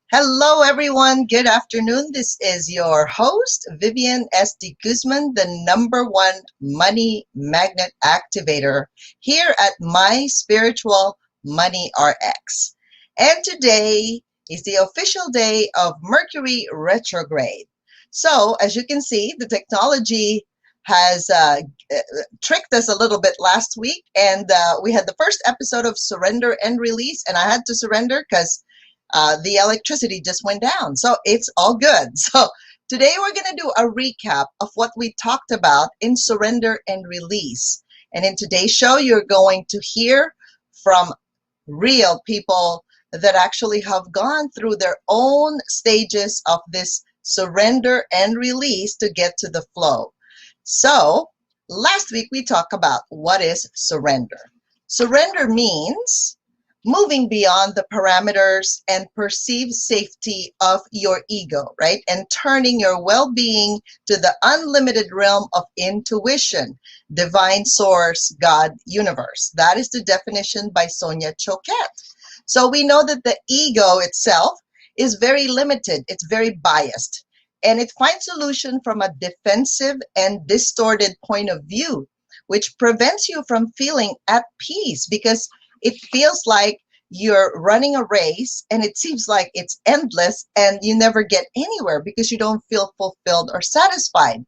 Hello, everyone. Good afternoon. This is your host, Vivian Guzman, the #1 money magnet activator here at My Spiritual Money RX. And today is the official day of Mercury retrograde. So, as you can see, the technology has tricked us a little bit last week, and we had the first episode of Surrender and Release, and I had to surrender because the electricity just went down. So it's all good. So today we're going to do a recap of what we talked about in Surrender and Release. And in today's show, you're going to hear from real people that actually have gone through their own stages of this surrender and release to get to the flow. So last week we talked about what is surrender. Surrender means moving beyond the parameters and perceived safety of your ego, right? And turning your well-being to the unlimited realm of intuition, divine source, God, universe. That is the definition by Sonia Choquette. So we know that the ego itself is very limited. It's very biased. And it finds solution from a defensive and distorted point of view, which prevents you from feeling at peace because it feels like you're running a race and it seems like it's endless and you never get anywhere because you don't feel fulfilled or satisfied.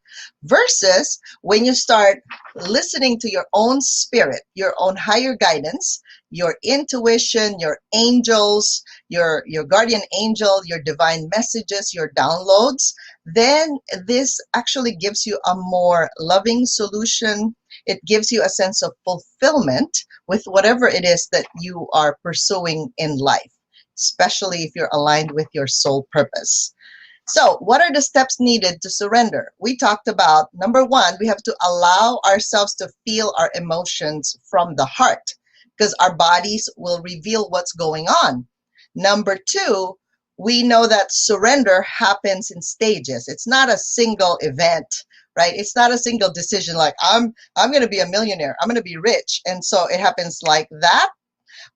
Versus when you start listening to your own spirit, your own higher guidance, your intuition, your angels, your guardian angel, your divine messages, your downloads, then this actually gives you a more loving solution. It gives you a sense of fulfillment with whatever it is that you are pursuing in life, especially if you're aligned with your soul purpose. So what are the steps needed to surrender? We talked about, #1, we have to allow ourselves to feel our emotions from the heart because our bodies will reveal what's going on. #2, we know that surrender happens in stages. It's not a single event, right? It's not a single decision like I'm going to be a millionaire. I'm going to be rich. And so it happens like that.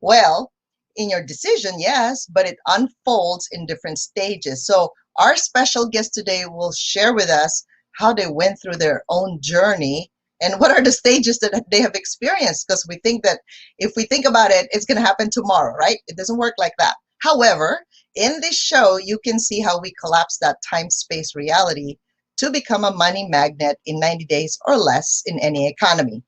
Well, in your decision, yes, but it unfolds in different stages. So our special guest today will share with us how they went through their own journey and what are the stages that they have experienced, because we think that if we think about it, it's going to happen tomorrow, right? It doesn't work like that. However, in this show, you can see how we collapse that time-space reality to become a money magnet in 90 days or less in any economy.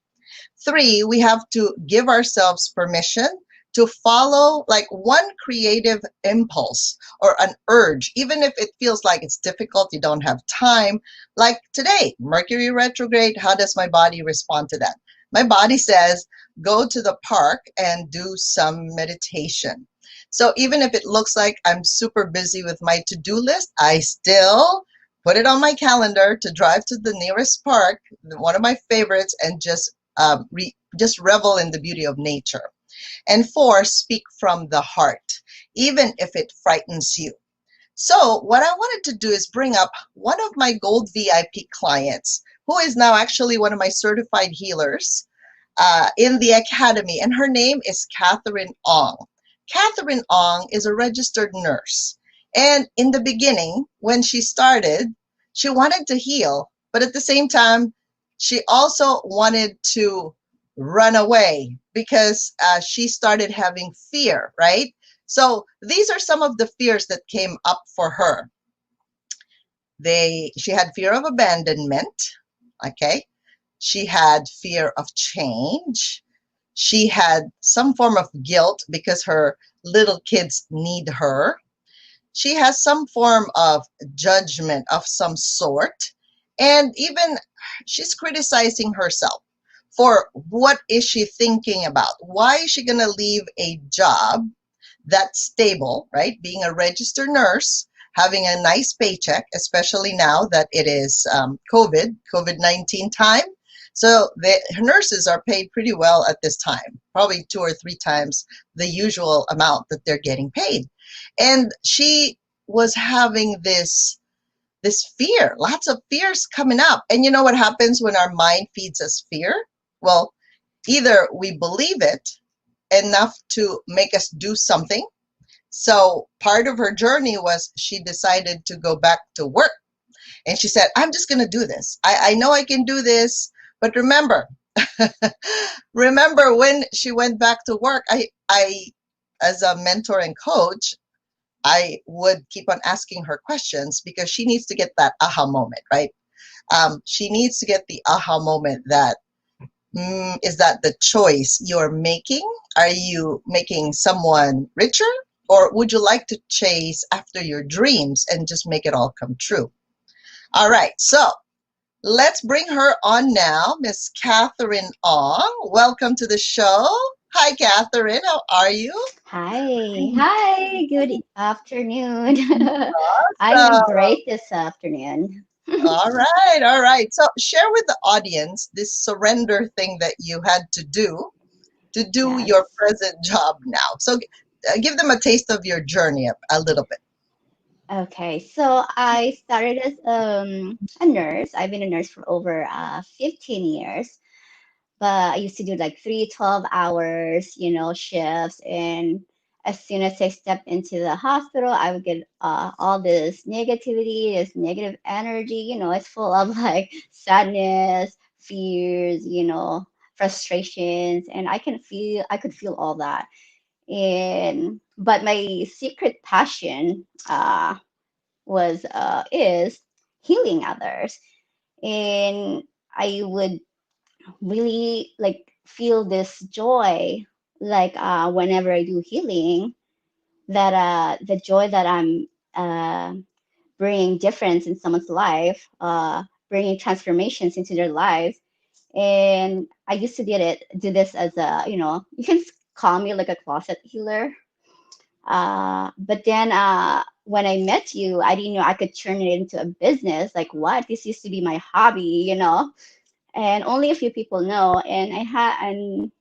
3, we have to give ourselves permission to follow like one creative impulse or an urge, even if it feels like it's difficult, you don't have time. Like today, Mercury retrograde, how does my body respond to that? My body says, go to the park and do some meditation. So even if it looks like I'm super busy with my to-do list, I still put it on my calendar to drive to the nearest park, one of my favorites, and just revel in the beauty of nature. And 4, speak from the heart, even if it frightens you. So what I wanted to do is bring up one of my gold VIP clients, who is now actually one of my certified healers in the academy, and her name is Katherine Ong. Katherine Ong is a registered nurse. And in the beginning, when she started, she wanted to heal, but at the same time, she also wanted to run away because she started having fear, right? So these are some of the fears that came up for her. She had fear of abandonment, okay? She had fear of change. She had some form of guilt because her little kids need her. She has some form of judgment of some sort. And even she's criticizing herself for what is she thinking about? Why is she going to leave a job that's stable, right? Being a registered nurse, having a nice paycheck, especially now that it is COVID-19 time. So the nurses are paid pretty well at this time, probably 2 or 3 times the usual amount that they're getting paid. And she was having this fear, lots of fears coming up. And you know what happens when our mind feeds us fear? Well, either we believe it enough to make us do something. So part of her journey was she decided to go back to work. And she said, I'm just going to do this. I know I can do this. But remember, remember when she went back to work, I, as a mentor and coach, I would keep on asking her questions because she needs to get that aha moment, right? She needs to get the aha moment that, is that the choice you're making? Are you making someone richer? Or would you like to chase after your dreams and just make it all come true? All right, so let's bring her on now, Miss Katherine Ong. Welcome to the show. Hi, Katherine. How are you? Hi, hi, good afternoon. I am Awesome. great this afternoon. All right, all right. So share with the audience this surrender thing that you had to do your Yes. present job now. So give them a taste of your journey a little bit. Okay, so I started as a nurse. I've been a nurse for over 15 years, but I used to do like 3 12 hours, shifts. And as soon as I stepped into the hospital, I would get all this negativity, this negative energy. It's full of like sadness, fears, frustrations, and I could feel all that. And but my secret passion was is healing others, and I would really like feel this joy like whenever I do healing, that the joy that I'm uh, bringing difference in someone's life, bringing transformations into their lives. And I used to do this as a, you can call me like a closet healer. But then when I met you, I didn't know I could turn it into a business. Like, what? This used to be my hobby. And only a few people know. And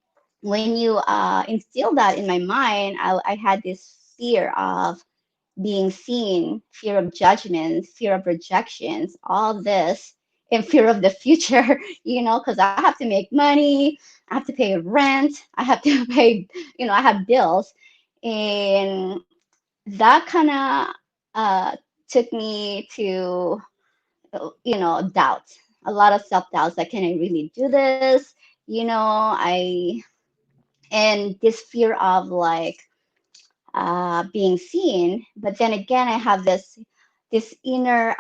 when you instill that in my mind, I had this fear of being seen, fear of judgment, fear of rejections, all this, and fear of the future, because I have to make money, I have to pay rent, I have to pay, I have bills. And that kind of took me to, doubt, a lot of self doubts, like, can I really do this? And this fear of like being seen. But then again, I have this inner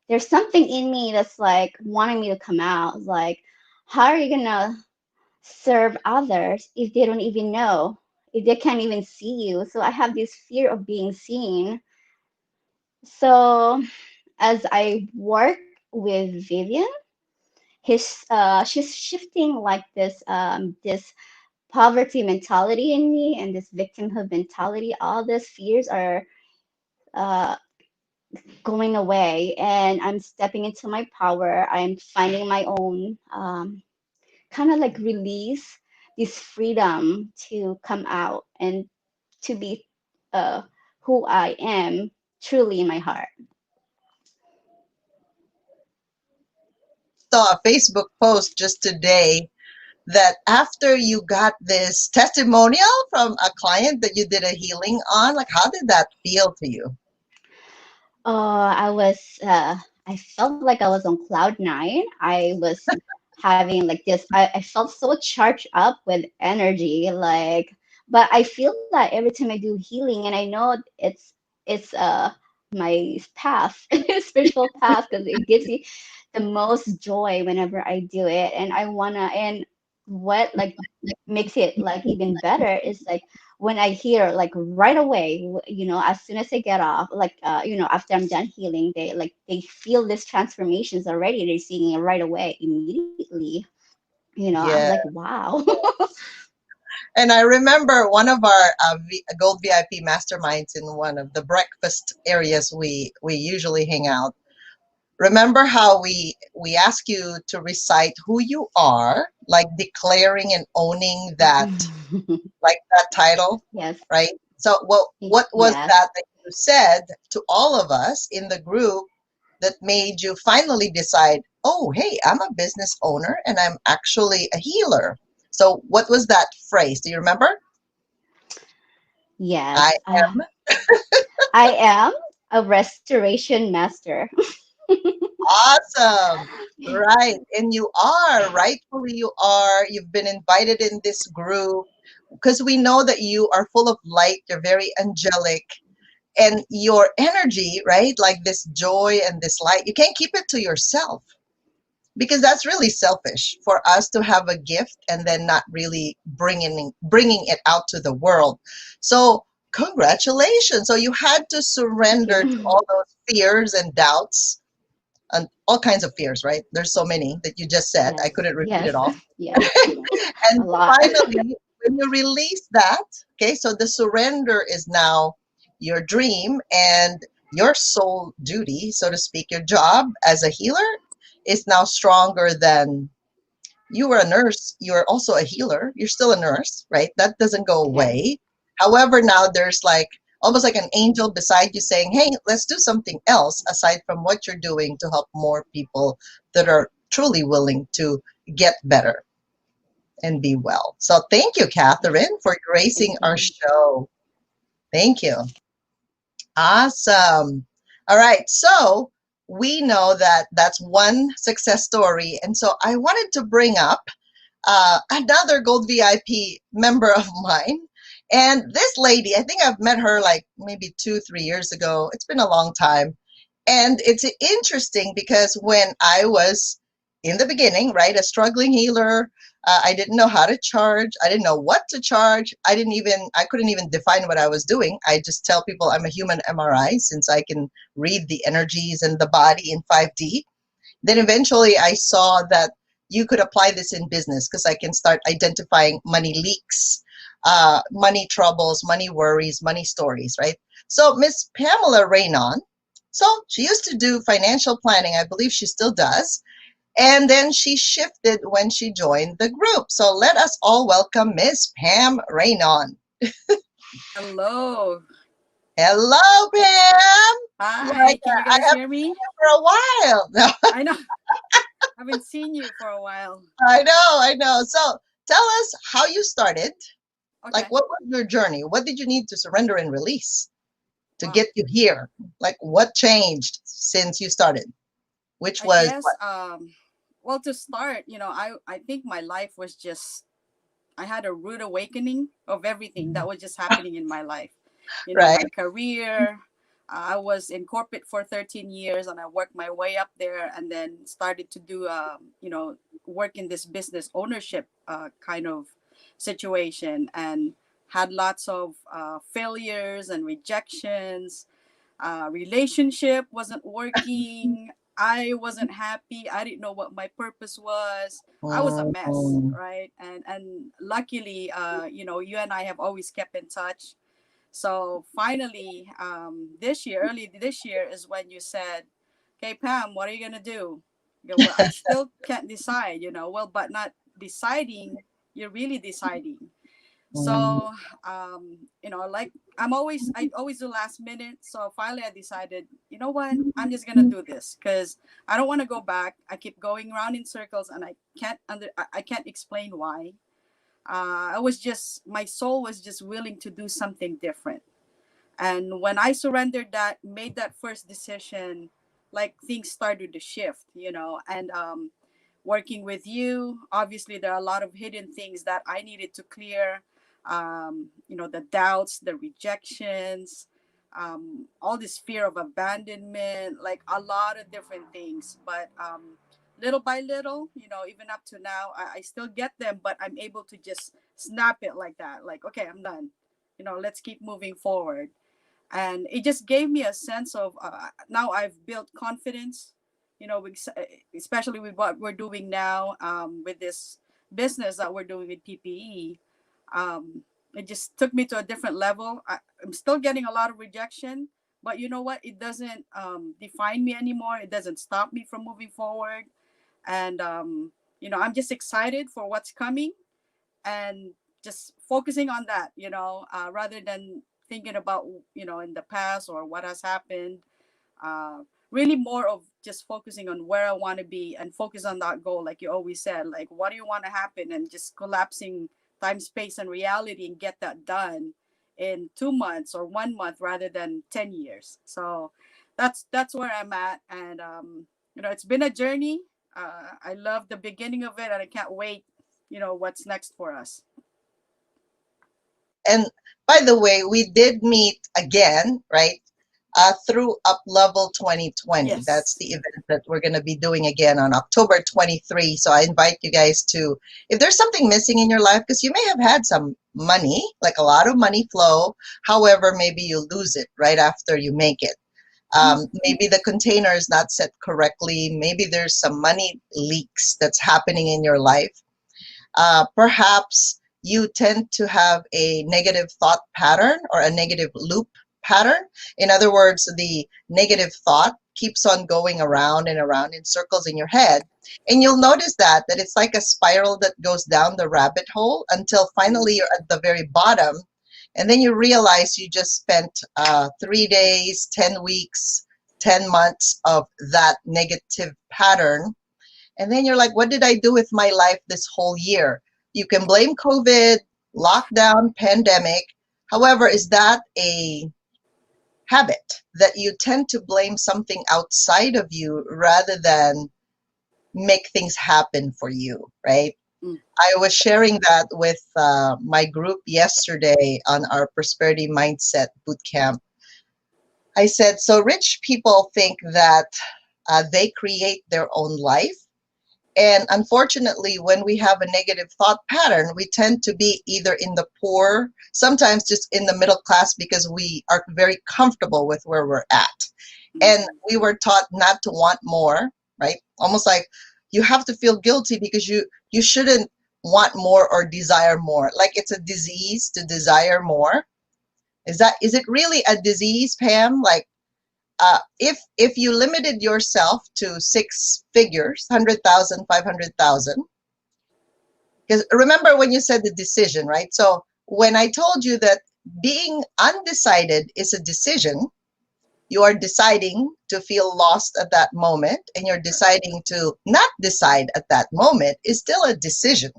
there's something in me that's like wanting me to come out. Like, how are you gonna serve others if they don't even know, if they can't even see you? So I have this fear of being seen. So as I work with Vivian, she's shifting like this poverty mentality in me and this victimhood mentality. All these fears are uh, going away, and I'm stepping into my power. I'm finding my own kind of like release, this freedom to come out and to be uh, who I am truly in my heart. Saw a Facebook post just today that after you got this testimonial from a client that you did a healing on, like how did that feel to you? I felt like I was on cloud nine. I was having like this, I felt so charged up with energy, like, but I feel that every time I do healing, and I know it's my path, spiritual path, because it gives you the most joy whenever I do it. And I wanna, and what like makes it like even better is like when I hear like right away, as soon as I get off, like after I'm done healing, they feel this transformations already. They're seeing it right away, immediately. I was Yeah. like, wow. And I remember one of our Gold VIP masterminds in one of the breakfast areas we usually hang out. Remember how we ask you to recite who you are, like declaring and owning that, like that title, Yes. right? So, what was Yes. that that you said to all of us in the group that made you finally decide, oh, hey, I'm a business owner and I'm actually a healer? So, what was that phrase? Do you remember? I Yes. am. I am a restoration master. Awesome. Right. And you are, rightfully you are. You've been invited in this group because we know that you are full of light. You're very angelic. And your energy, right? Like this joy and this light, you can't keep it to yourself because that's really selfish for us to have a gift and then not really bringing it out to the world. So, congratulations. So you had to Thank surrender to you. all those fears and doubts and all kinds of fears, right? There's so many that you just said. I Yes. couldn't repeat it Yes. all. Yes. A And lot. finally, when you release that, okay, so the surrender is now your dream and your soul duty, so to speak, your job as a healer is now stronger than you were a nurse. You're also a healer. You're still a nurse, right? That doesn't go Yes. away. However, now there's like almost like an angel beside you saying, hey, let's do something else aside from what you're doing to help more people that are truly willing to get better and be well. So thank you, Yes. Katherine, for gracing Thank our you. show. Thank you. Awesome. All right. So we know that that's one success story. And so I wanted to bring up another Gold VIP member of mine. And this lady, I think I've met her like maybe 2, 3 years ago. It's been a long time. And it's interesting because when I was in the beginning, right, a struggling healer, I didn't know how to charge. I didn't know what to charge. I couldn't even define what I was doing. I just tell people I'm a human MRI since I can read the energies and the body in 5D. Then eventually I saw that you could apply this in business because I can start identifying money leaks, money troubles, money worries, money stories, right? So Miss Pamela Raynon, so she used to do financial planning. I believe she still does. And then she shifted when she joined the group. So let us all welcome Miss Pam Raynon. Hello. Hello, Pam. Hi. Like Can you I guys haven't hear seen me? you for a while. No, I know. Haven't seen you for a while. I know. So tell us how you started. Like, Okay. what was your journey? What did you need to surrender and release to Wow. get you here? Like, what changed since you started? Which I was guess what? well, to start, I think my life was just I had a rude awakening of everything that was just happening in my life. Right? My career. I was in corporate for 13 years and I worked my way up there and then started to do work in this business ownership kind of situation and had lots of failures and rejections. Relationship wasn't working. I wasn't happy. I didn't know what my purpose was. I was a mess, Mm, right? And luckily, you and I have always kept in touch. So finally, early this year, is when you said, "Okay, Pam, what are you gonna do?" You go, well, I still can't decide. Well, but not deciding. You're really deciding. mm, So, like I always do last minute. So finally, I decided, you know what, I'm just gonna do this because I don't want to go back. I keep going around in circles, and I can't explain why. I was just my soul was just willing to do something different. And when I surrendered that, made that first decision, like things started to shift, and working with you, obviously there are a lot of hidden things that I needed to clear. The doubts, the rejections, all this fear of abandonment, like a lot of different things. But little by little, even up to now, I still get them, but I'm able to just snap it like that. Like, okay, I'm done. Let's keep moving forward. And it just gave me a sense of now I've built confidence, especially with what we're doing now, with this business that we're doing with PPE, it just took me to a different level. I'm still getting a lot of rejection, but you know what? It doesn't define me anymore. It doesn't stop me from moving forward. And, I'm just excited for what's coming and just focusing on that, rather than thinking about, in the past or what has happened. uh, Really more of just focusing on where I want to be and focus on that goal, like you always said, like what do you want to happen, and just collapsing time, space, and reality and get that done in 2 months or 1 month rather than 10 years. So that's where I'm at. And it's been a journey. I love the beginning of it, and I can't wait, what's next for us. And by the way, we did meet again, right? Through Up Level 2020. That's Yes. the event that we're going to be doing again on October 23. So I invite you guys to, if there's something missing in your life, because you may have had some money, like a lot of money flow. However, maybe you lose it right after you make it. Maybe the container is not set correctly. Maybe there's some money leaks that's happening in your life. Perhaps you tend to have a negative thought pattern or a negative loop pattern. In other words, the negative thought keeps on going around and around in circles in your head. And you'll notice that it's like a spiral that goes down the rabbit hole until finally you're at the very bottom. And then you realize you just spent 3 days, 10 weeks, 10 months of that negative pattern. And then you're like, what did I do with my life this whole year? You can blame COVID, lockdown, pandemic. However, is that a habit that you tend to blame something outside of you rather than make things happen for you, right? Mm. I was sharing that with my group yesterday on our Prosperity Mindset Bootcamp. I said, so rich people think that they create their own life. And unfortunately, when we have a negative thought pattern, we tend to be either in the poor, sometimes just in the middle class because we are very comfortable with where we're at. And Mhm. we were taught not to want more, right? Almost like you have to feel guilty because you shouldn't want more or desire more. Like it's a disease to desire more. Is it really a disease, Pam? Like if you limited yourself to six figures, 100,000, 500,000, because remember when you said the decision, right? So when I told you that being undecided is a decision, you are deciding to feel lost at that moment, and you're deciding to not decide at that moment is still a decision.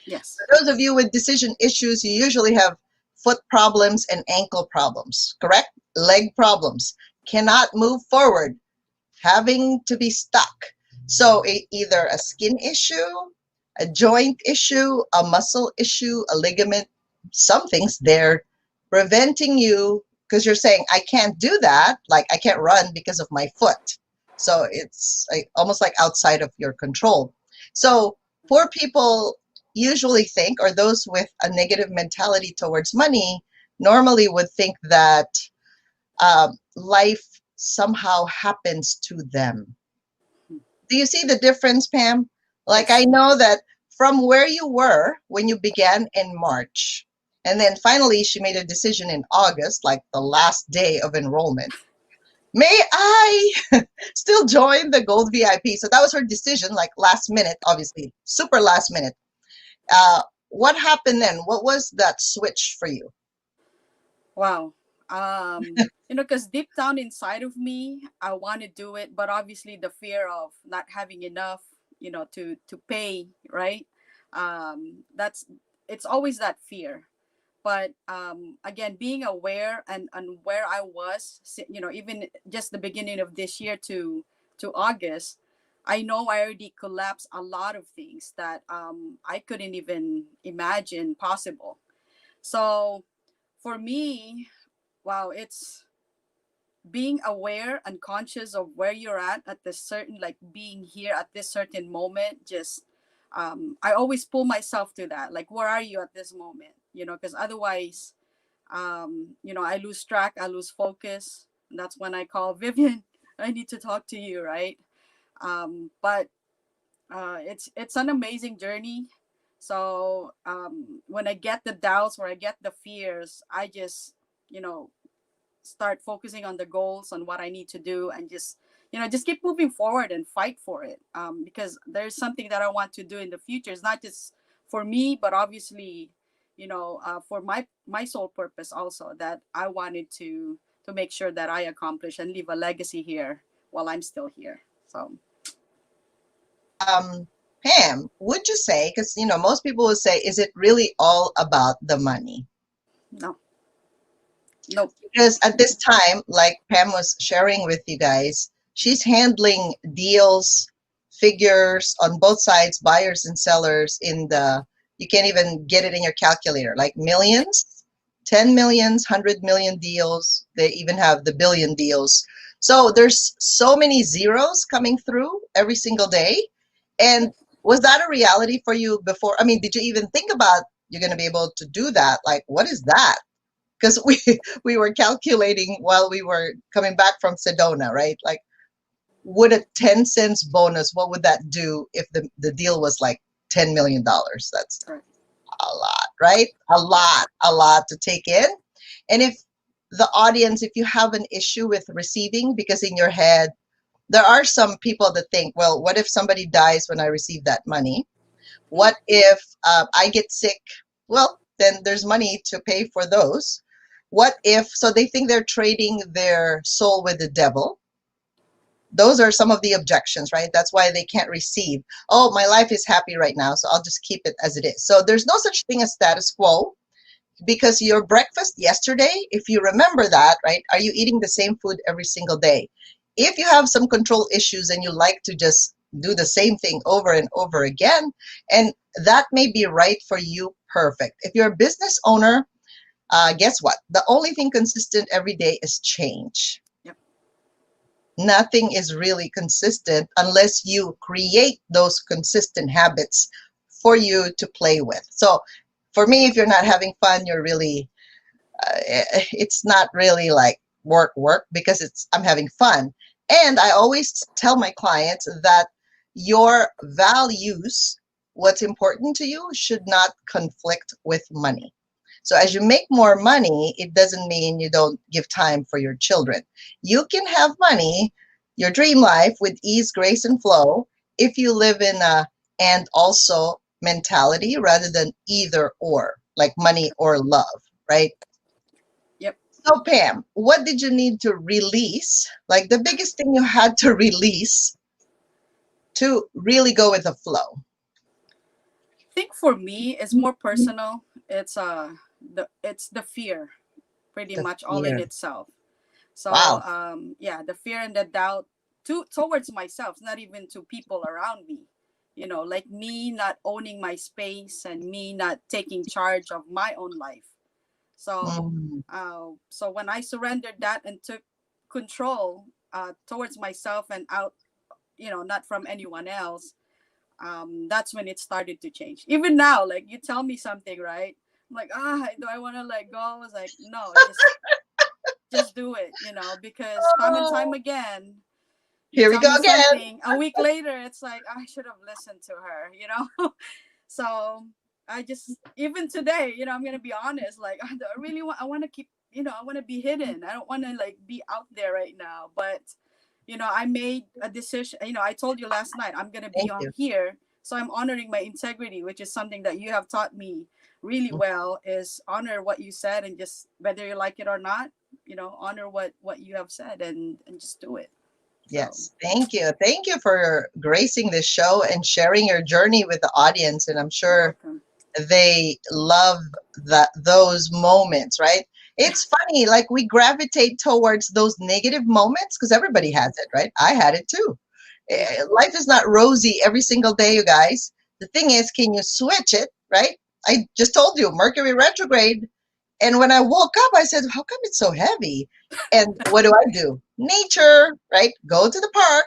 Yes. For those of you with decision issues, you usually have foot problems and ankle problems, correct? Leg problems, cannot move forward, having to be stuck. So either a skin issue, a joint issue, a muscle issue, a ligament, something's there preventing you because you're saying, I can't do that. Like I can't run because of my foot. So it's like, almost like outside of your control. So poor people usually think, or those with a negative mentality towards money normally would think that life somehow happens to them. Do you see the difference, Pam? Like I Yes. know that from where you were when you began in March, and then finally she made a decision in August, like the last day of enrollment. May I still join the Gold VIP? So that was her decision, like last minute, obviously, super last minute. What happened then? What was that switch for you? Wow. Because deep down inside of me, I want to do it, but obviously the fear of not having enough, to pay, right? That's It's always that fear. But again, being aware and where I was, even just the beginning of this year to August, I know I already collapsed a lot of things that I couldn't even imagine possible. So for me, wow, it's being aware and conscious of where you're at this certain, like being here at this certain moment. Just I always pull myself to that, like where are you at this moment, because otherwise I lose track, I lose focus, and that's when I call Vivian. I need to talk to you, right? But it's an amazing journey. So when I get the doubts or I get the fears, I just, you know, start focusing on the goals, on what I need to do, and just, you know, just keep moving forward and fight for it. Because there's something that I want to do in the future. It's not just for me, but obviously, you know, for my sole purpose also, that I wanted to make sure that I accomplish and leave a legacy here while I'm still here. So Um, Pam, would you say, because most people would say, is it really all about the money? no, nope. Because at this time, like Pam was sharing with you guys, she's handling deals, figures on both sides, buyers and sellers in the, you can't even get it in your calculator, like millions, 10 millions, 100 million deals. They even have the billion deals. So there's so many zeros coming through every single day. And was that a reality for you before? I mean, did you even think about you're going to be able to do that? Like, what is that? Because we were calculating while we were coming back from Sedona, right? Like, would a 10 cents bonus, what would that do if the deal was like $10 million? That's Correct. a lot, right? A lot to take in. And if the audience, if you have an issue with receiving, because in your head, there are some people that think, well, what if somebody dies when I receive that money? What if I get sick? Well, then there's money to pay for those. What if, so they think they're trading their soul with the devil. Those are some of the objections, right? That's why they can't receive. Oh, my life is happy right now, so I'll just keep it as it is. So there's no such thing as status quo, because your breakfast yesterday, if you remember that, right? Are you eating the same food every single day? If you have some control issues and you like to just do the same thing over and over again, and that may be right for you, perfect. If you're a business owner, guess what? The only thing consistent every day is change. Yep. Nothing is really consistent unless you create those consistent habits for you to play with. So for me, if you're not having fun, you're really, it's not really like work, because I'm having fun. And I always tell my clients that your values, what's important to you, should not conflict with money. So as you make more money, it doesn't mean you don't give time for your children. You can have money, your dream life, with ease, grace, and flow, if you live in a and also mentality rather than either or, like money or love, right? Yep. So Pam, what did you need to release? Like the biggest thing you had to release to really go with the flow? I think for me, it's more personal. It's the fear, pretty The much all in fear. itself. So Wow. yeah, the fear and the doubt towards myself, not even to people around me. You know, like me not owning my space and me not taking charge of my own life. So Mm, so when I surrendered that and took control towards myself and out, you know, not from anyone else, that's when it started to change. Even now, like you tell me something, right? I'm like, do I want to let go? I was like, no, just do it, you know, because time and time oh, again, you here we tell go me again. something, a week later, it's like, I should have listened to her, you know? So I just, even today, you know, I'm going to be honest, like, I really want, I want to keep, you know, I want to be hidden. I don't want to like be out there right now. But, you know, I made a decision, you know, I told you last night, I'm going to be Thank on you. here. So I'm honoring my integrity, which is something that you have taught me really well, is honor what you said, and just whether you like it or not, you know, honor what you have said, and just do it. So Yes, thank you. Thank you for gracing this show and sharing your journey with the audience. And I'm you're sure welcome. they love those moments, right? Yeah. It's funny, like we gravitate towards those negative moments because everybody has it, right? I had it too. Yeah. Life is not rosy every single day, you guys. The thing is, can you switch it, right? I just told you, Mercury retrograde. And when I woke up, I said, how come it's so heavy? And what do? Nature, right? Go to the park,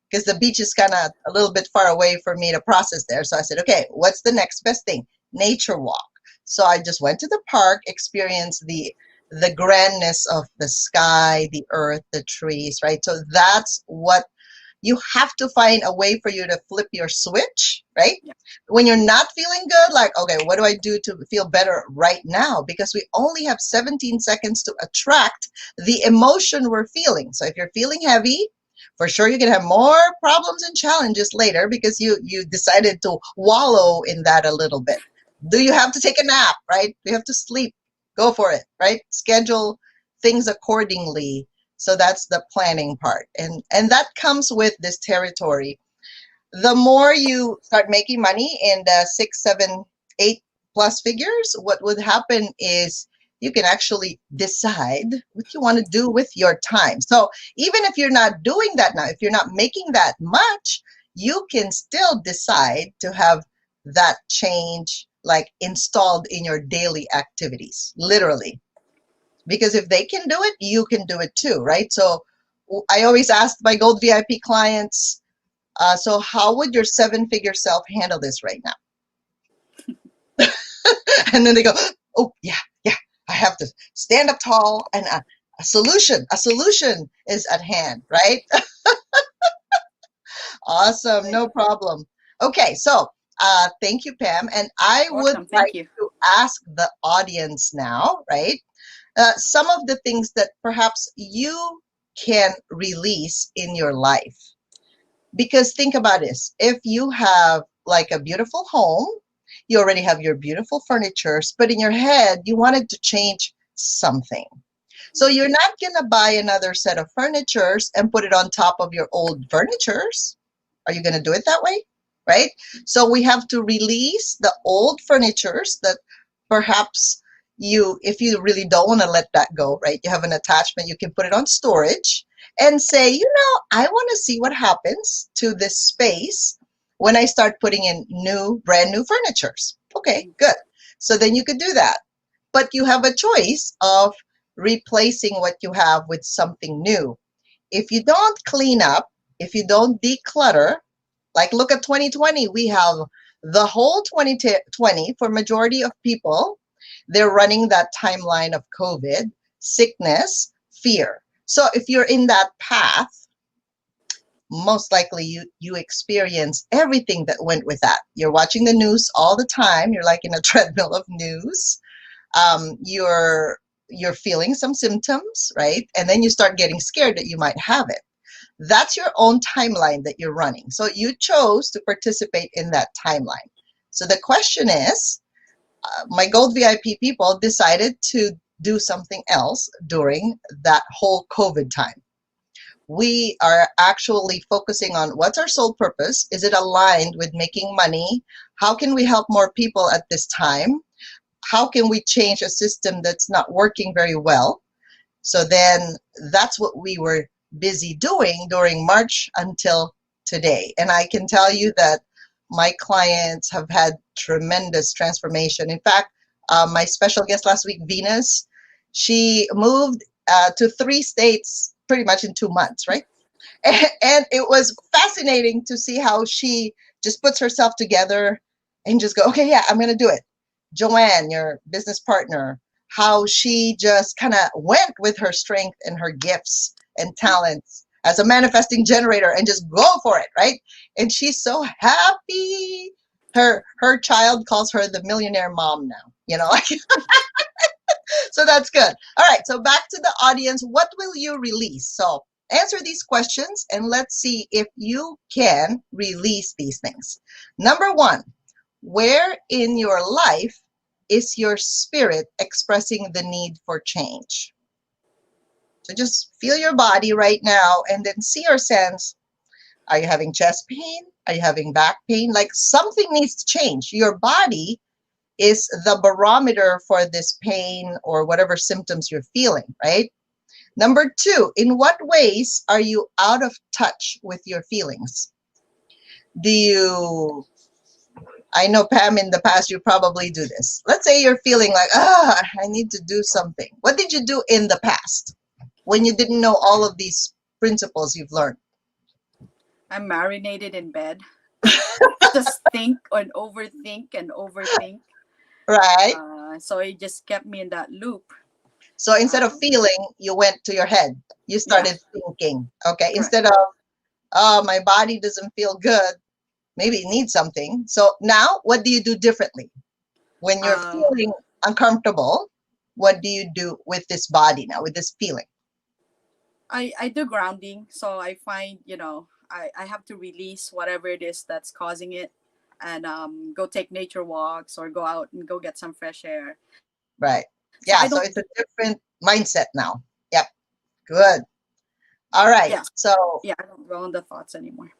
because the beach is kind of a little bit far away for me to process there. So I said, okay, what's the next best thing? Nature walk. So I just went to the park, experienced the grandness of the sky, the earth, the trees, right? So that's what you have to find a way for you to flip your switch, right? Yeah. When you're not feeling good, like, okay, what do I do to feel better right now? Because we only have 17 seconds to attract the emotion we're feeling. So if you're feeling heavy, for sure you're going to have more problems and challenges later because you decided to wallow in that a little bit. Do you have to take a nap, right? Do you have to sleep? Go for it, right? Schedule things accordingly. So that's the planning part. And that comes with this territory. The more you start making money in the 6, 7, 8 plus figures, what would happen is you can actually decide what you want to do with your time. So even if you're not doing that now, if you're not making that much, you can still decide to have that change like installed in your daily activities, literally. Because if they can do it, you can do it too, right? So I always ask my Gold VIP clients, so how would your 7-figure self handle this right now? And then they go, oh, yeah, I have to stand up tall and a solution is at hand, right? Awesome, Right. no problem. Okay, so thank you, Pam. And I would Welcome. Thank like you. to ask the audience now, right? Some of the things that perhaps you can release in your life. Because think about this, if you have like a beautiful home, you already have your beautiful furniture, but in your head, you wanted to change something. So you're not going to buy another set of furnitures and put it on top of your old furnitures. Are you going to do it that way? Right? So we have to release the old furnitures that perhaps if you really don't want to let that go, right? You have an attachment, you can put it on storage and say, I want to see what happens to this space when I start putting in brand new furnitures. Okay, good. So then you could do that. But you have a choice of replacing what you have with something new. If you don't clean up, if you don't declutter, like look at 2020, we have the whole 2020 for majority of people, they're running that timeline of COVID, sickness, fear. So if you're in that path, most likely you experience everything that went with that. You're watching the news all the time. You're like in a treadmill of news. You're feeling some symptoms, right? And then you start getting scared that you might have it. That's your own timeline that you're running. So you chose to participate in that timeline. So the question is, my Gold VIP people decided to do something else during that whole COVID time. We are actually focusing on what's our sole purpose? Is it aligned with making money? How can we help more people at this time? How can we change a system that's not working very well? So then that's what we were busy doing during March until today. And I can tell you that my clients have had tremendous transformation. In fact, my special guest last week, Venus, she moved to 3 states pretty much in 2 months, right? And it was fascinating to see how she just puts herself together and just go, okay, yeah, I'm going to do it. Joanne, your business partner, how she just kind of went with her strength and her gifts and talents as a manifesting generator and just go for it, right? And she's so happy. Her child calls her the millionaire mom now, so that's good. All right, so back to the audience. What will you release? So answer these questions and let's see if you can release these things. Number 1, where in your life is your spirit expressing the need for change? So just feel your body right now and then see or sense, are you having chest pain? Are you having back pain? Like something needs to change. Your body is the barometer for this pain or whatever symptoms you're feeling, right? Number 2, in what ways are you out of touch with your feelings? I know, Pam, in the past, you probably do this. Let's say you're feeling like, I need to do something. What did you do in the past when you didn't know all of these principles you've learned? I'm marinated in bed. Just think and overthink and overthink. Right? So it just kept me in that loop. So instead of feeling, you went to your head. You Yeah, started thinking. Okay. correct. Instead of My body doesn't feel good. Maybe it needs something. So now, what do you do differently when you're Um, feeling uncomfortable? What do you do with this body now, with this feeling? I do grounding, so I find, I have to release whatever it is that's causing it, and go take nature walks or go out and go get some fresh air. So I don't. Right. Yeah. So it's a different mindset now. Yep. Good. All Yeah, right. So yeah, I don't dwell on the thoughts anymore.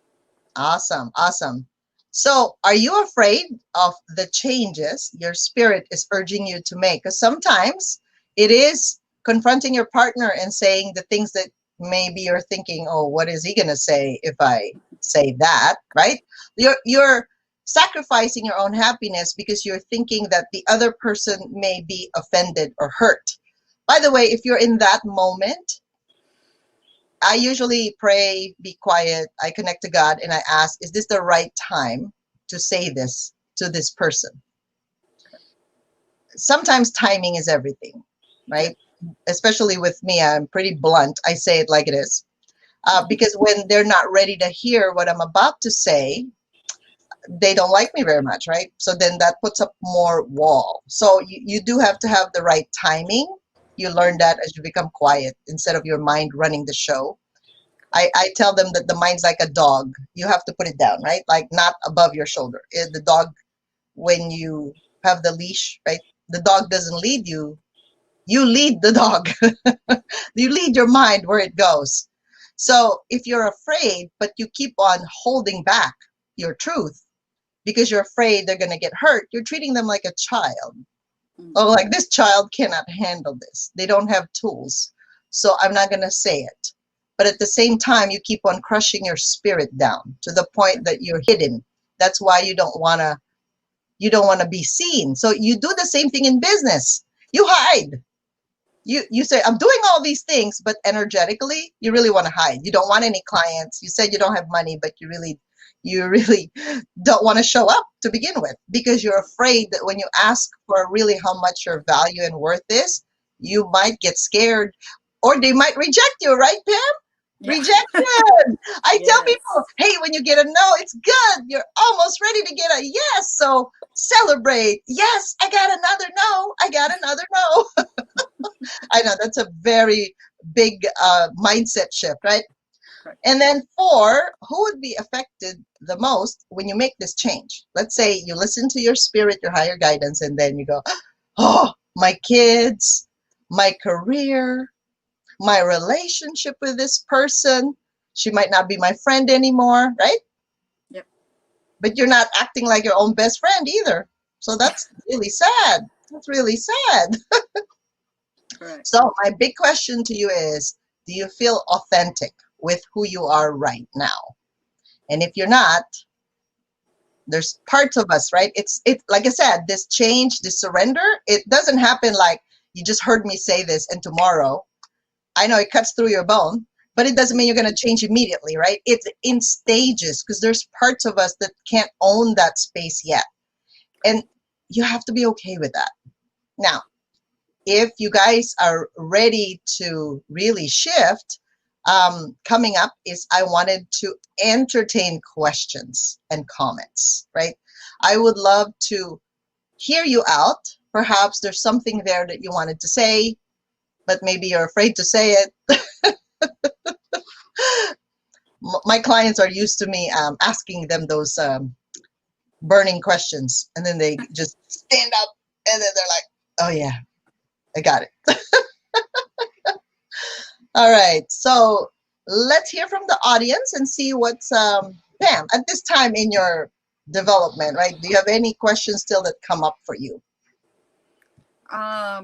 awesome. Awesome. So are you afraid of the changes your spirit is urging you to make? Because sometimes it is confronting your partner and saying the things that maybe you're thinking, oh, what is he going to say if I say that, right? You're sacrificing your own happiness because you're thinking that the other person may be offended or hurt. By the way, if you're in that moment, I usually pray, be quiet, I connect to God, and I ask, is this the right time to say this to this person? Sometimes timing is everything, Yep. right? Especially with me, I'm pretty blunt. I say it like it is. Because when they're not ready to hear what I'm about to say, they don't like me very much, right? So then that puts up more wall. So you do have to have the right timing. You learn that as you become quiet instead of your mind running the show. I tell them that the mind's like a dog. You have to put it down, right? Like not above your shoulder. The dog, when you have the leash, right? The dog doesn't lead you. You lead the dog. You lead your mind where it goes. So if you're afraid, but you keep on holding back your truth because you're afraid they're going to get hurt, you're treating them like a child. Oh, Mm. like this child cannot handle this. They don't have tools. So I'm not going to say it. But at the same time, you keep on crushing your spirit down to the point that you're hidden. That's why you don't want to be seen. So you do the same thing in business. You hide. You say, I'm doing all these things, but energetically, you really want to hide. You don't want any clients. You said you don't have money, but you really don't want to show up to begin with because you're afraid that when you ask for really how much your value and worth is, you might get scared or they might reject you, right, Pam? Yeah. Rejection. I tell people, Yes. hey, when you get a no, it's good. You're almost ready to get a yes. So celebrate. Yes, I got another no. I got another no. I know that's a very big mindset shift, right? Correct. And then four, who would be affected the most when you make this change? Let's say you listen to your spirit, your higher guidance, and then you go, oh, my kids, my career, my relationship with this person. She might not be my friend anymore, right? Yep. But you're not acting like your own best friend either. So that's really sad. That's really sad. Correct. So my big question to you is, do you feel authentic with who you are right now? And if you're not, there's parts of us, right? It's like I said, this change, this surrender, it doesn't happen like you just heard me say this and tomorrow. I know it cuts through your bone, but it doesn't mean you're going to change immediately, right? It's in stages because there's parts of us that can't own that space yet. And you have to be okay with that. Now, if you guys are ready to really shift, coming up is I wanted to entertain questions and comments, right? I would love to hear you out. Perhaps there's something there that you wanted to say, but maybe you're afraid to say it. My clients are used to me asking them those burning questions, and then they just stand up and then they're like, oh, yeah, I got it. All right, so let's hear from the audience and see what's Pam at this time in your development, right? Do you have any questions still that come up for you? I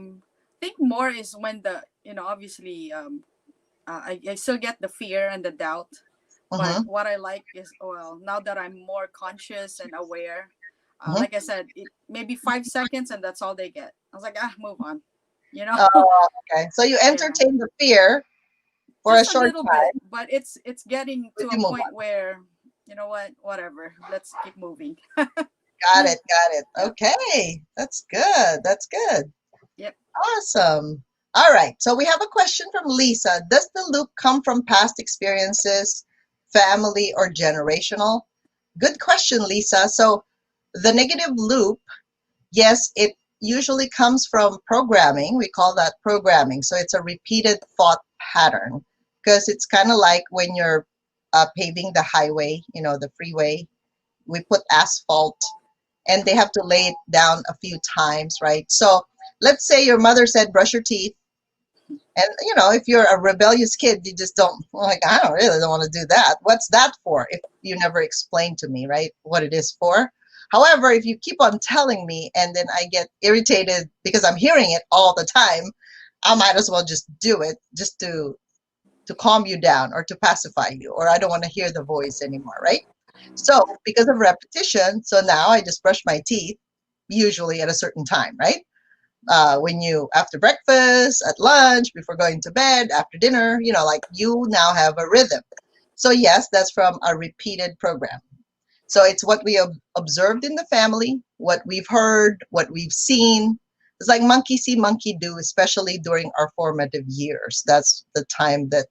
think more is when obviously, I still get the fear and the doubt, but Mm-hmm, what I like is, well, now that I'm more conscious and aware, mm-hmm. like I said, it maybe 5 seconds and that's all they get. I was like, move on, you know. Okay, so you Yeah, entertain the fear for a just a short little bit, time, but it's getting but to a you move point on. where, you know what, whatever, let's keep moving. Got it, got it. Yep. Okay, that's good. That's good. Yep. Awesome. All right, so we have a question from Lisa. Does the loop come from past experiences, family, or generational? Good question, Lisa. So the negative loop, yes, it usually comes from programming. We call that programming. So it's a repeated thought pattern because it's kind of like when you're paving the highway, the freeway, we put asphalt and they have to lay it down a few times, right? So let's say your mother said, brush your teeth. And if you're a rebellious kid, you just don't like, I don't want to do that. What's that for? If you never explain to me, right, what it is for. However, if you keep on telling me and then I get irritated because I'm hearing it all the time, I might as well just do it just to calm you down or to pacify you, or I don't want to hear the voice anymore, right? So because of repetition, so now I just brush my teeth usually at a certain time, right? When you after breakfast, at lunch, before going to bed, after dinner, like you now have a rhythm. So yes, that's from a repeated program. So it's what we have observed in the family, what we've heard, what we've seen. It's like monkey see, monkey do, especially during our formative years. That's the time that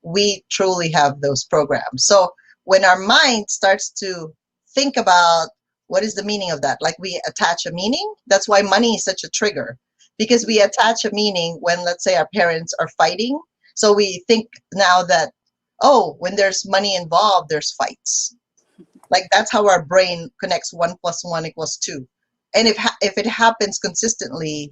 we truly have those programs. So when our mind starts to think about what is the meaning of that, like we attach a meaning, that's why money is such a trigger, because we attach a meaning when, let's say, our parents are fighting. So we think now that, oh, when there's money involved, there's fights. Like that's how our brain connects 1 + 1 = 2. And if it happens consistently,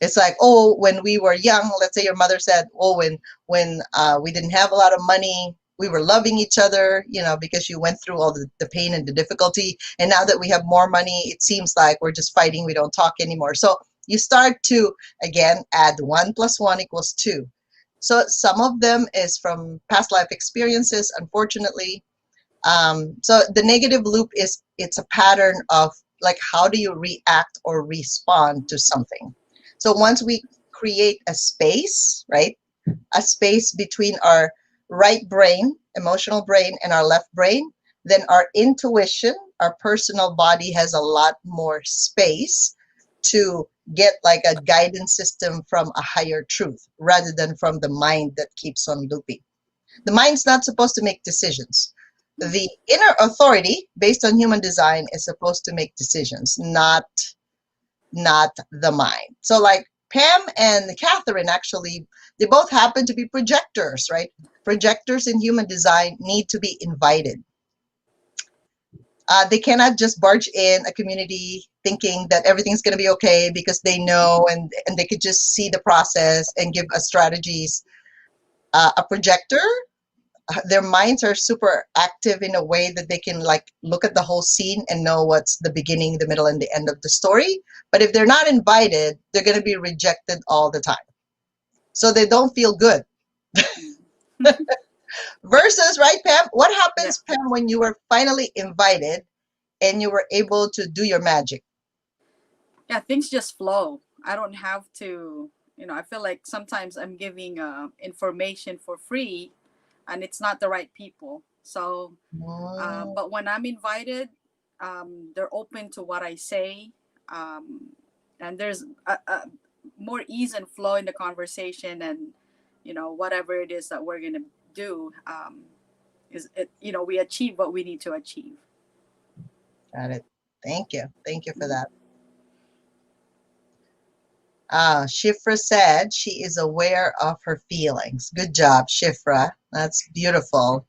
it's like, oh, when we were young, let's say your mother said, oh, when we didn't have a lot of money, we were loving each other, because you went through all the pain and the difficulty. And now that we have more money, it seems like we're just fighting. We don't talk anymore. So you start to, again, add 1 + 1 = 2. So some of them is from past life experiences, unfortunately. So the negative loop it's a pattern of like, how do you react or respond to something? So once we create a space, right? A space between our right brain, emotional brain, and our left brain, then our intuition, our personal body has a lot more space to get like a guidance system from a higher truth rather than from the mind that keeps on looping. The mind's not supposed to make decisions. The inner authority, based on human design, is supposed to make decisions, not the mind. So like Pam and Katherine, actually, they both happen to be projectors, right? Projectors in human design need to be invited. They cannot just barge in a community thinking that everything's going to be okay because they know and they could just see the process and give us strategies. A projector, their minds are super active in a way that they can like look at the whole scene and know what's the beginning, the middle, and the end of the story. But if they're not invited, they're going to be rejected all the time. So they don't feel good. Versus, right, Pam? What Yeah. happens, Pam, when you were finally invited and you were able to do your magic? Yeah, things just flow. I don't have to, I feel like sometimes I'm giving information for free and it's not the right people. So, Mm, but when I'm invited, they're open to what I say. Um, and there's a more ease and flow in the conversation, and, whatever it is that we're going to do, is it, we achieve what we need to achieve. got it. Thank you. Thank you for Mhm. that. Shifra said she is aware of her feelings. Good job, Shifra. That's beautiful.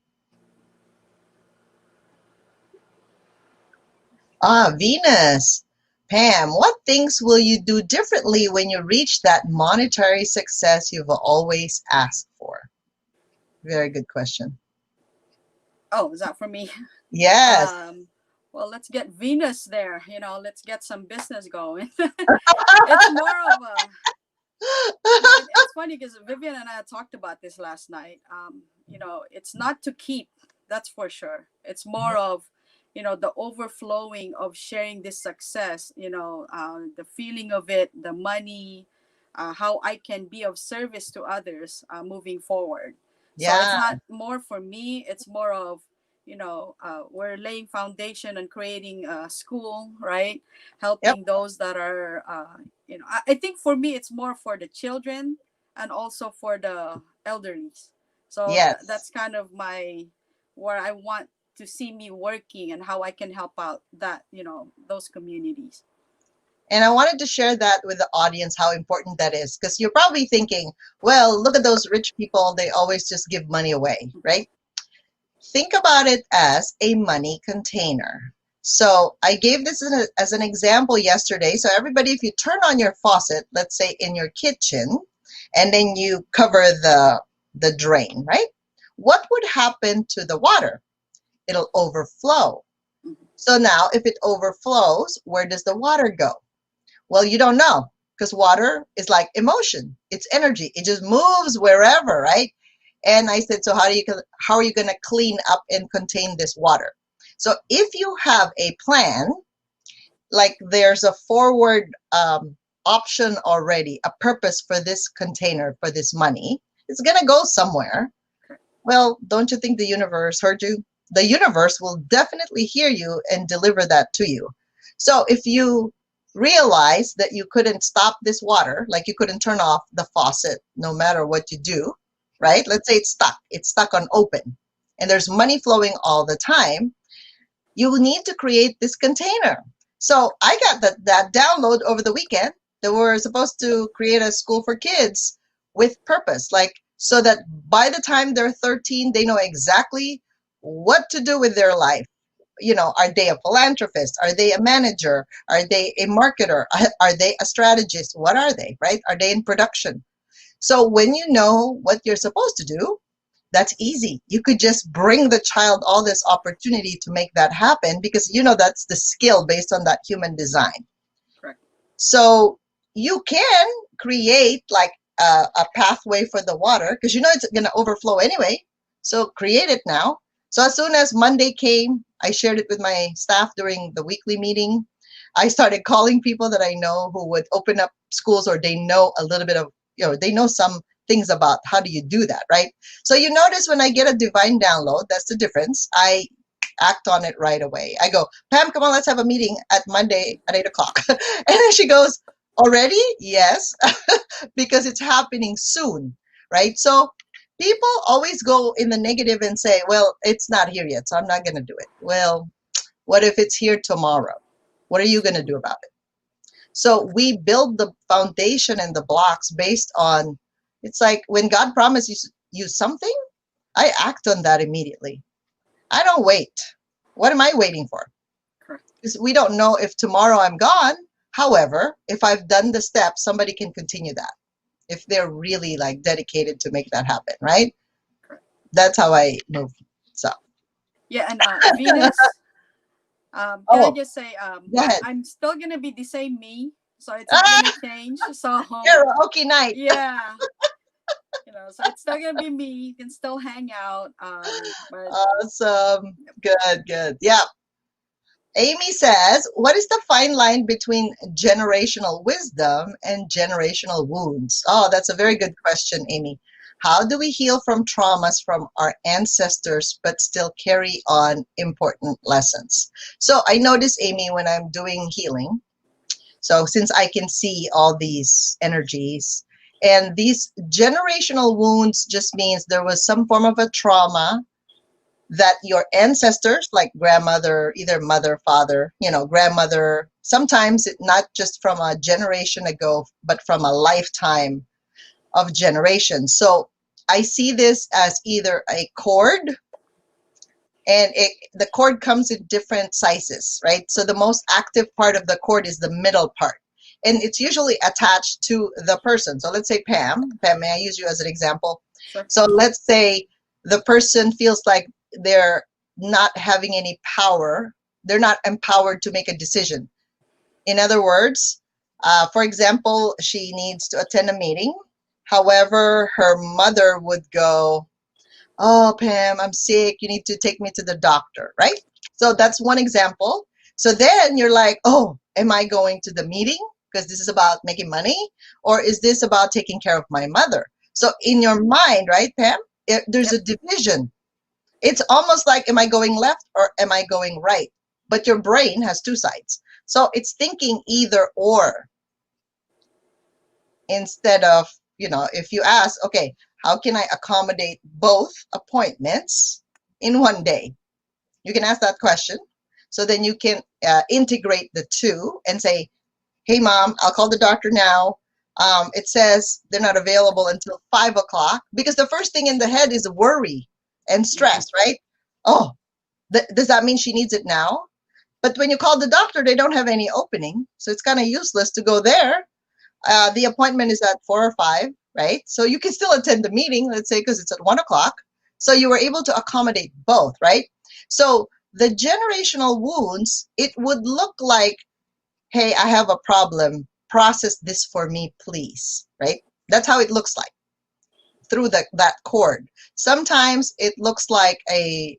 Venus. Pam, what things will you do differently when you reach that monetary success you've always asked for? Very good question. Oh, is that for me? Yes. Um, well, let's get Venus there. Let's get some business going. It's more of a, it's funny because Vivian and I talked about this last night. It's not to keep, that's for sure. It's more of, the overflowing of sharing this success, the feeling of it, the money, how I can be of service to others moving forward. So it's Yeah. not more for me, it's more of, we're laying foundation and creating a school, right? Yep. Helping those that are, I think for me it's more for the children and also for the elderly. So Yes. that's kind of my where I want to see me working and how I can help out that, those communities. And I wanted to share that with the audience, how important that is, because you're probably thinking, well, look at those rich people. They always just give money away, right? Think about it as a money container. So I gave this as an example yesterday. So everybody, if you turn on your faucet, let's say in your kitchen, and then you cover the drain, right? What would happen to the water? It'll overflow. So now if it overflows, where does the water go? Well, you don't know, because water is like emotion. It's energy. It just moves wherever, right? And I said, so how are you going to clean up and contain this water? So if you have a plan, like there's a forward option already, a purpose for this container, for this money, it's going to go somewhere. Well, don't you think the universe heard you? The universe will definitely hear you and deliver that to you. So if you realize that you couldn't stop this water, like you couldn't turn off the faucet no matter what you do, right? Let's say it's stuck on open, and there's money flowing all the time. You need to create this container. So I got that download over the weekend that we're supposed to create a school for kids with purpose, like so that by the time they're 13, they know exactly what to do with their life. Are they a philanthropist? Are they a manager? Are they a marketer? Are they a strategist? What are they, right? Are they in production? So when you know what you're supposed to do, that's easy. You could just bring the child all this opportunity to make that happen, because that's the skill based on that human design. Correct. So you can create like a pathway for the water, because it's going to overflow anyway. So create it now. So as soon as Monday came, I shared it with my staff during the weekly meeting. I started calling people that I know who would open up schools, or they know a little bit of, they know some things about how do you do that, right? So you notice when I get a divine download, that's the difference. I act on it right away. I go, Pam, come on, let's have a meeting at Monday at 8:00. And then she goes, already? Yes, because it's happening soon, right? So people always go in the negative and say, well, it's not here yet, so I'm not going to do it. Well, what if it's here tomorrow? What are you going to do about it? So we build the foundation and the blocks based on, it's like when God promises you something, I act on that immediately. I don't wait. What am I waiting for? Because we don't know if tomorrow I'm gone. However, if I've done the steps, somebody can continue that if they're really like dedicated to make that happen, right? That's how I move. So yeah, and Venus, can I just say, go ahead. I'm still gonna be the same me, so it's not gonna change. So karaoke night. Yeah. So it's still gonna be me. You can still hang out. But awesome. Good. Yeah. Amy says, what is the fine line between generational wisdom and generational wounds? Oh, that's a very good question, Amy. How do we heal from traumas from our ancestors but still carry on important lessons? So I notice, Amy, when I'm doing healing, so since I can see all these energies, and these generational wounds just means there was some form of a trauma that your ancestors, like grandmother, either mother, father, grandmother, sometimes not just from a generation ago, but from a lifetime of generations. So I see this as either a cord, and the cord comes in different sizes, right? So the most active part of the cord is the middle part, and it's usually attached to the person. So let's say Pam, may I use you as an example? Sure. So let's say the person feels like they're not having any power. They're not empowered to make a decision. In other words, for example, she needs to attend a meeting. However, her mother would go, oh, Pam, I'm sick. You need to take me to the doctor, right? So that's one example. So then you're like, oh, am I going to the meeting because this is about making money? Or is this about taking care of my mother? So in your mind, right, Pam, there's a division. It's almost like, am I going left or am I going right? But your brain has two sides. So it's thinking either or. Instead of, if you ask, okay, how can I accommodate both appointments? in one day? You can ask that question. So then you can integrate the two and say, hey, mom, I'll call the doctor now. It says they're not available until 5 o'clock, because the first thing in the head is worry and Mm-hmm. stress, right? Oh, does that mean she needs it now? But when you call the doctor, they don't have any opening. So it's kind of useless to go there. The appointment is at 4 or 5, right? So you can still attend the meeting, let's say, because it's at 1 o'clock. So you were able to accommodate both, right? So the generational wounds, it would look like, hey, I have a problem. Process this for me, please, right? That's how it looks like through that cord. Sometimes it looks like a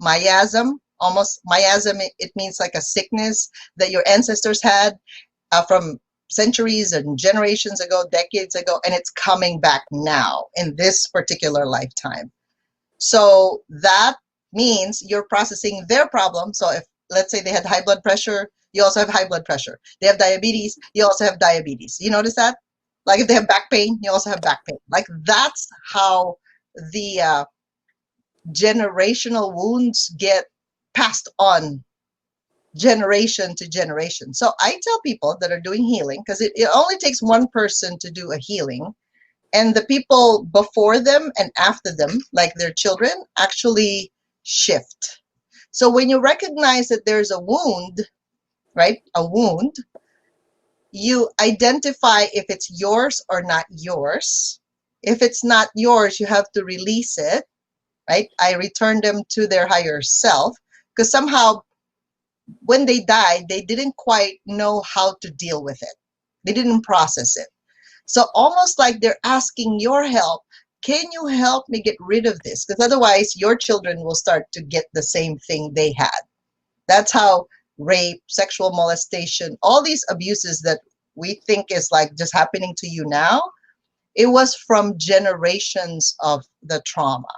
miasm, almost miasm. It means like a sickness that your ancestors had from centuries and generations ago, decades ago, and it's coming back now in this particular lifetime. So that means you're processing their problem. So if, let's say, they had high blood pressure, you also have high blood pressure. They have diabetes, you also have diabetes. You notice that? Like if they have back pain, you also have back pain. Like that's how the generational wounds get passed on generation to generation. So I tell people that are doing healing, because it only takes one person to do a healing, and the people before them and after them, like their children, actually shift. So when you recognize that there's a wound, right? A wound, you identify if it's yours or not yours. If it's not yours, you have to release it, right? I return them to their higher self, because somehow when they died, they didn't quite know how to deal with it. They didn't process it. So almost like they're asking your help. Can you help me get rid of this? Because otherwise your children will start to get the same thing they had. That's how rape, sexual molestation, all these abuses that we think is like just happening to you now, it was from generations of the trauma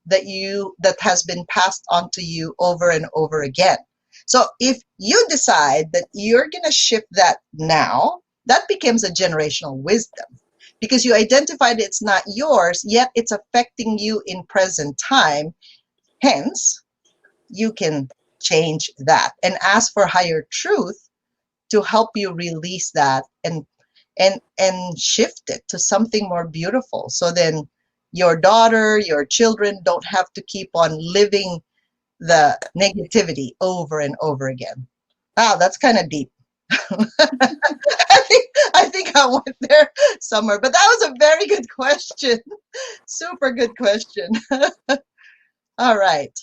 that has been passed on to you over and over again. So if you decide that you're going to shift that now, that becomes a generational wisdom, because you identified it's not yours, yet it's affecting you in present time. Hence, you can change that and ask for higher truth to help you release that and shift it to something more beautiful. So then your daughter, your children don't have to keep on living the negativity over and over again. Wow, that's kind of deep. I think I went there somewhere, but that was a very good question. Super good question. All right.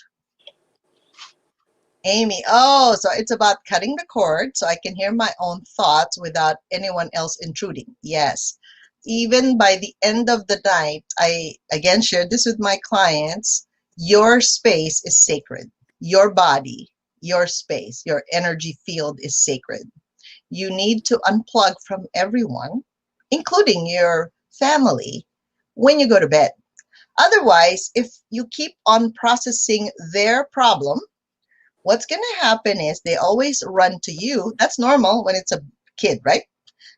Amy, oh, so it's about cutting the cord so I can hear my own thoughts without anyone else intruding. Yes. Even by the end of the night, I again shared this with my clients. Your space is sacred. Your body, your space, your energy field is sacred. You need to unplug from everyone, including your family, when you go to bed. Otherwise, if you keep on processing their problem, what's going to happen is they always run to you. That's normal when it's a kid, right?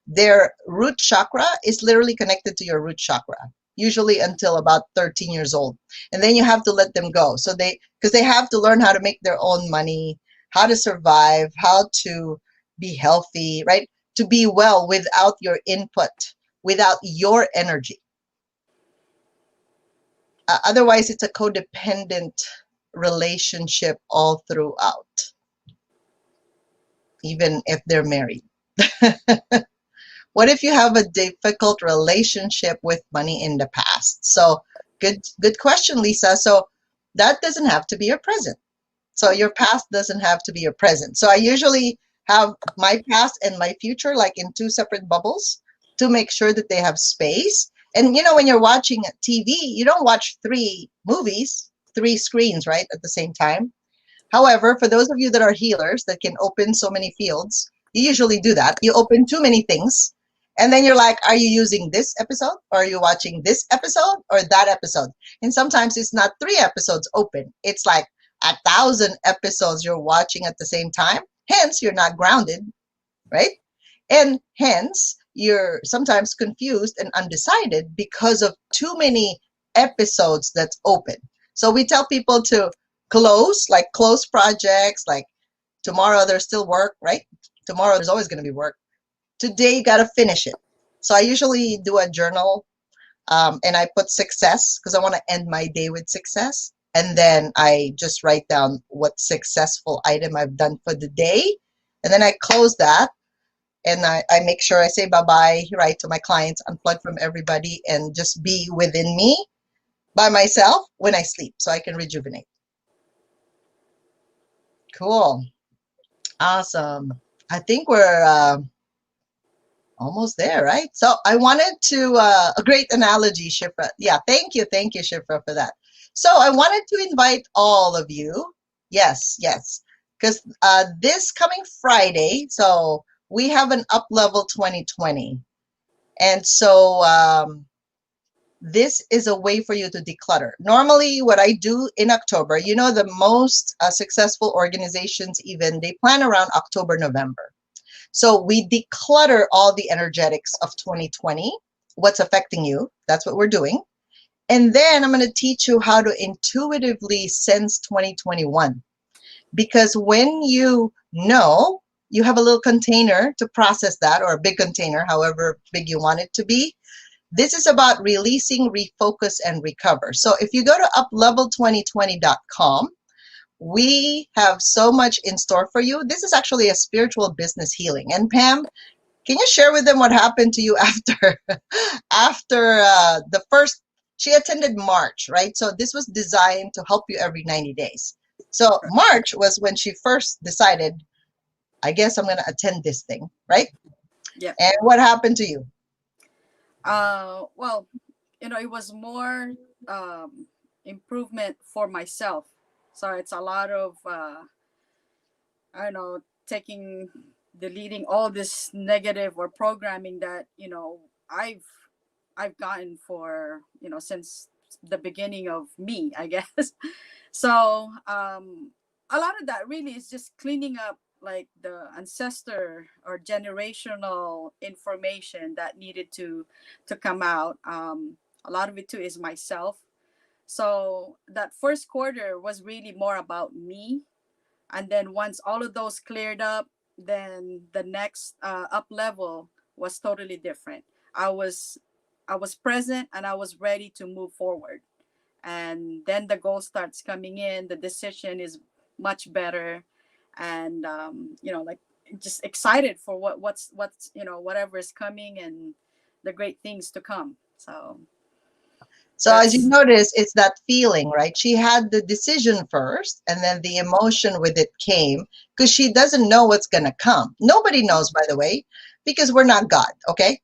Their root chakra is literally connected to your root chakra, usually until about 13 years old. And then you have to let them go. So because they have to learn how to make their own money, how to survive, how to be healthy, right? To be well without your input, without your energy. Otherwise, it's a codependent relationship all throughout, even if they're married. What if you have a difficult relationship with money in the past? So good question, Lisa. So that doesn't have to be your present. So your past doesn't have to be your present. So I usually have my past and my future like in two separate bubbles to make sure that they have space. And you know, when you're watching TV, you don't watch 3 movies, 3 screens, right, at the same time. However, for those of you that are healers that can open so many fields, you usually do that. You open too many things. And then you're like, are you using this episode? Or are you watching this episode or that episode? And sometimes it's not 3 episodes open. It's like 1,000 episodes you're watching at the same time. Hence, you're not grounded, right? And hence, you're sometimes confused and undecided because of too many episodes that's open. So we tell people to like close projects, like tomorrow there's still work, right? Tomorrow there's always going to be work. Today you got to finish it. So I usually do a journal, and I put success because I want to end my day with success. And then I just write down what successful item I've done for the day. And then I close that, and I make sure I say bye-bye, right, to my clients, unplug from everybody, and just be within me by myself when I sleep so I can rejuvenate. Cool. Awesome. I think we're almost there, right? So I wanted to, a great analogy, Shifra. Yeah, thank you, Shifra, for that. So I wanted to invite all of you. Yes, because this coming Friday, so we have an Up Level 2020. And so this is a way for you to declutter. Normally, what I do in October, you know, the most successful organizations, even, they plan around October, November. So we declutter all the energetics of 2020, what's affecting you. That's what we're doing. And then I'm going to teach you how to intuitively sense 2021. Because when you know, you have a little container to process that, or a big container, however big you want it to be. This is about releasing, refocus, and recover. So if you go to uplevel2020.com, we have so much in store for you. This is actually a spiritual business healing. And Pam, can you share with them what happened to you after the first, she attended March, right? So this was designed to help you every 90 days. So March was when she first decided, I guess I'm going to attend this thing, right? Yeah. And what happened to you? Well, it was more improvement for myself. So it's a lot of I don't know, deleting all this negative or programming that I've gotten for since the beginning of me, I guess. So a lot of that really is just cleaning up like the ancestor or generational information that needed to come out. A lot of it too is myself. So that first quarter was really more about me, and then once all of those cleared up, then the next up level was totally different. I was present and I was ready to move forward, and then the goal starts coming in, the decision is much better, and like just excited for what's whatever is coming and the great things to come. So as you notice, it's that feeling, right? She had the decision first, and then the emotion with it came, because she doesn't know what's going to come. Nobody knows, by the way, because we're not God, okay?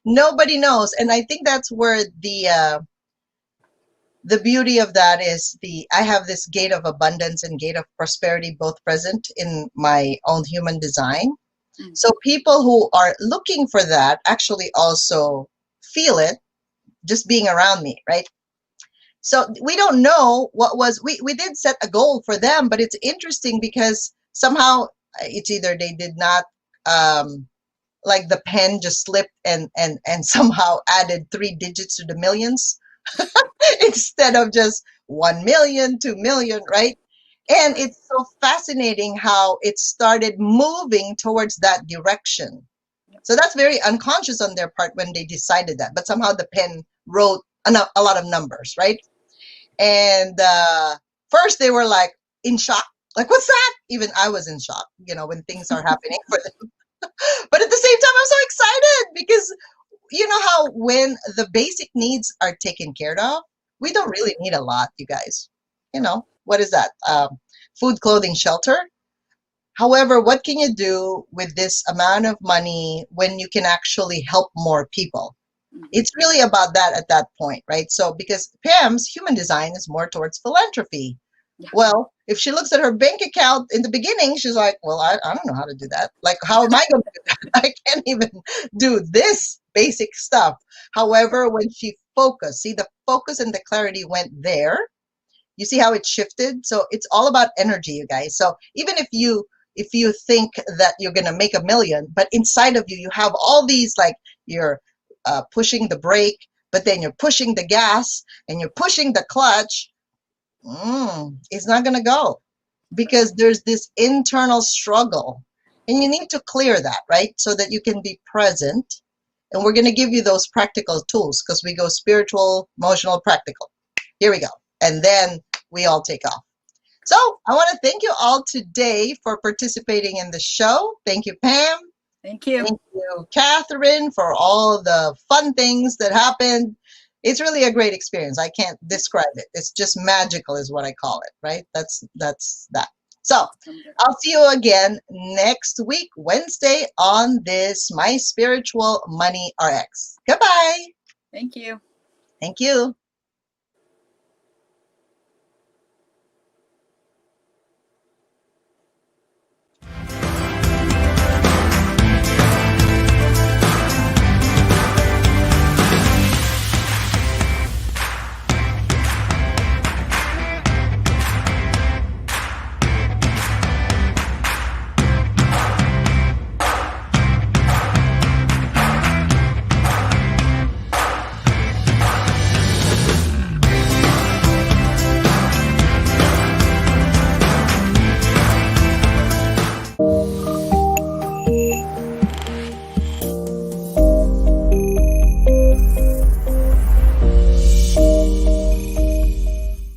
Nobody knows. And I think that's where the beauty of that is, I have this gate of abundance and gate of prosperity both present in my own human design. So people who are looking for that actually also feel it just being around me, right? So we don't know what was, we did set a goal for them, but it's interesting because somehow it's either they did not, like the pen just slipped and somehow added 3 digits to the millions instead of just 1 million, 2 million, right? And it's so fascinating how it started moving towards that direction. So that's very unconscious on their part when they decided that. But somehow the pen wrote a lot of numbers, right? And first they were like in shock. Like, what's that? Even I was in shock, when things are happening for them. But at the same time, I'm so excited because you know how when the basic needs are taken care of, we don't really need a lot, you guys. What is that? Food, clothing, shelter. However, what can you do with this amount of money when you can actually help more people? It's really about that at that point, right? So because Pam's human design is more towards philanthropy. Yeah. Well, if she looks at her bank account in the beginning, she's like, well, I don't know how to do that. Like, how am I going to do that? I can't even do this basic stuff. However, when she focused, see, the focus and the clarity went there. You see how it shifted? So it's all about energy, you guys. So even if you think that you're going to make $1 million, but inside of you, you have all these, like, you're pushing the brake, but then you're pushing the gas and you're pushing the clutch. It's not going to go because there's this internal struggle. And you need to clear that, right? So that you can be present. And we're going to give you those practical tools because we go spiritual, emotional, practical. Here we go. And then we all take off. So I want to thank you all today for participating in the show. Thank you, Pam. Thank you. Thank you, Katherine, for all the fun things that happened. It's really a great experience. I can't describe it. It's just magical is what I call it, right? That's that. So I'll see you again next week, Wednesday, on this My Spiritual Money RX. Goodbye. Thank you. Thank you.